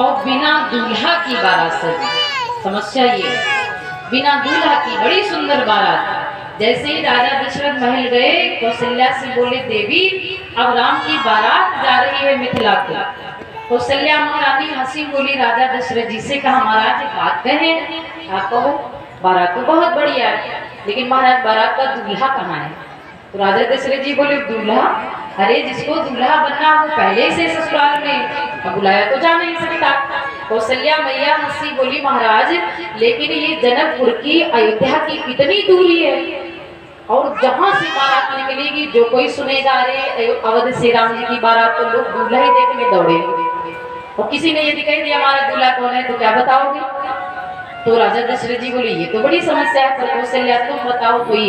और बिना दूल्हा की बारात सजी। समस्या ये, बिना दूल्हा की बड़ी सुंदर बारात। जैसे ही राजा दशरथ महल गए, कौशल्या से बोले, देवी अब राम की बारात जा रही है मिथिला को। कौशल्या महारानी हंसी बोली राजा दशरथ जी से, कहा महाराज एक बात कहें। आप कहो। बारात तो बहुत बढ़िया है, लेकिन महाराज बारात का दूल्हा कहाँ है? तो राजा दशरथ जी बोले, दूल्हा? अरे जिसको दूल्हा बनना वो पहले से ससुराल में, अब बुलाया तो जा नहीं सकता। कौशल्या मैया हंसी बोली, महाराज लेकिन ये जनकपुर की अयोध्या की कितनी दूरी है, और जहां से बारात निकलेगी जो कोई सुनेगा अरे अवध से राम जी की बारात, तो लोग दूल्हा ही देखने दौड़ेंगे। और किसी ने यदि कह दिया हमारा दूल्हा कौन है तो क्या बताओगे? तो राजा दशरथ जी बोले, ये तो बड़ी समस्या है, पर कौशल्या तुम बताओ कोई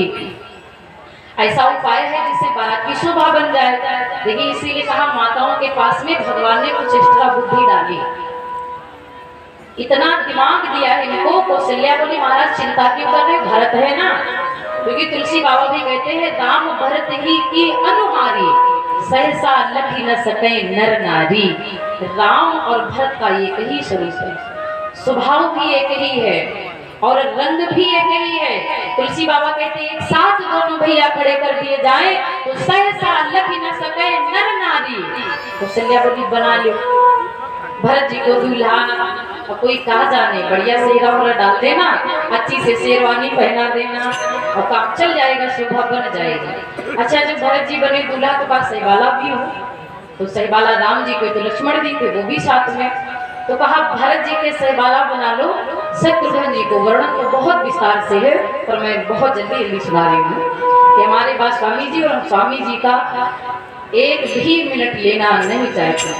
ऐसा उपाय है जिससे बारात की शोभा बन जाए। देखिए इसीलिए कहा माताओं के पास में भगवान ने कुछ एक्स्ट्रा बुद्धि डाली, इतना दिमाग दिया है इनको। कौशल्या बोली, महाराज चिंता क्यों कर रहे, भरत है ना। क्योंकि तुलसी बाबा भी कहते हैं, राम भरत ही की अनुहारी, सहसा लखी न सके नर नारी। राम और भरत का एक ही स्वरूप है, स्वभाव भी एक ही है और रंग भी एक ही है। तुलसी बाबा कहते हैं, एक साथ दोनों भैया खड़े कर दिए जाए तो सहसा लखी न सके नर नारी। कौशल्या बोली, बना लो भरत जी को दूल्हा। और कोई कहा जाने, बढ़िया सेहरा वाला डाल देना, अच्छी से शेरवानी पहना देना और काम चल जाएगा, शोभा बन जाएगी। अच्छा जब भरत जी बने दूल्हा के पास सहबाला भी हो, तो सहबाला राम जी को तो लक्ष्मण जी थे वो भी साथ में, तो कहा भरत जी के सहबाला बना लो। शत्रुघ्न जी को वर्णन तो बहुत विस्तार से है, पर मैं बहुत जल्दी सुना रही हूँ कि हमारे पास स्वामी जी और स्वामी जी का एक भी मिनट लेना नहीं चाहते,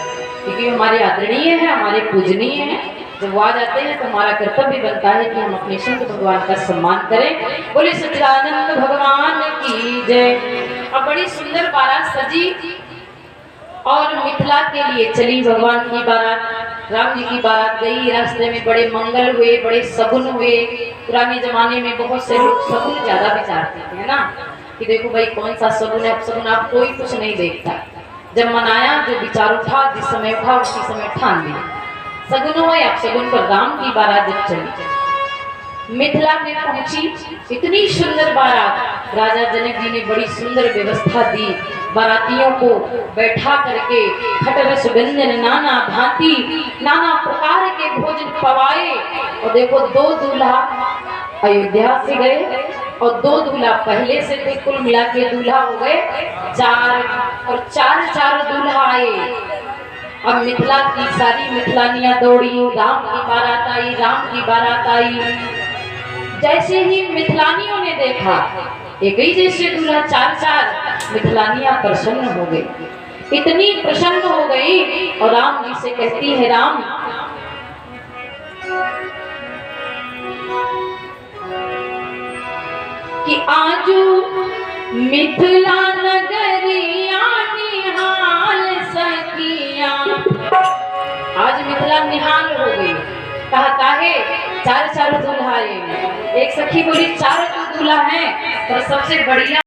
क्योंकि हमारे आदरणीय है, हमारे पूजनीय है। जब वो आ जाते हैं तो हमारा कर्तव्य बनता है कि हम अपने संत भगवान का सम्मान करें। बोले सच्चिदानंद भगवान की जय। अब बड़ी सुंदर बारात सजी और मिथिला के लिए चली भगवान की बारात। राम जी की बारात गई, रास्ते में बड़े मंगल हुए, बड़े सगुन हुए। पुराने जमाने में बहुत से लोग सगुन ज्यादा विचारते थे, है ना, कि देखो भाई कौन सा सगुन है, सगुन आप कोई कुछ नहीं देखता। जब मनाया जो विचार उठा, जिस समय उठा उसी समय ठान लिया। सगुन हो या सगुन पर राम की बारात जब चली, मिथिला में पहुंची, इतनी सुंदर बारात। राजा जनक जी ने बड़ी सुंदर व्यवस्था दी, बारातियों को बैठा करके खटरस व्यंजन नाना भांति नाना प्रकार के भोजन पवाए। और देखो दो दूल्हा अयोध्या से गए और दो दूल्हा पहले से थे, कुल मिला के दूल्हा हो गए 4 और 4 दूल्हा आए। अब मिथिला की सारी मिथिलानियां दौड़ी, राम की बारात आई, राम की बारात आई। जैसे ही मिथिलानियों ने देखा एक ही जैसे दूल्हा 4 मिथिलानियां प्रसन्न हो गई, इतनी प्रसन्न हो गई और राम जी से कहती है, राम कि आजू मिथिला नगरिया निहाल सखिया। आज मिथिला निहाल हो गई। कहा काहे? 4 दूल्हा आए। एक सखी बोली 4 दूल्हा हैं, पर सबसे बढ़िया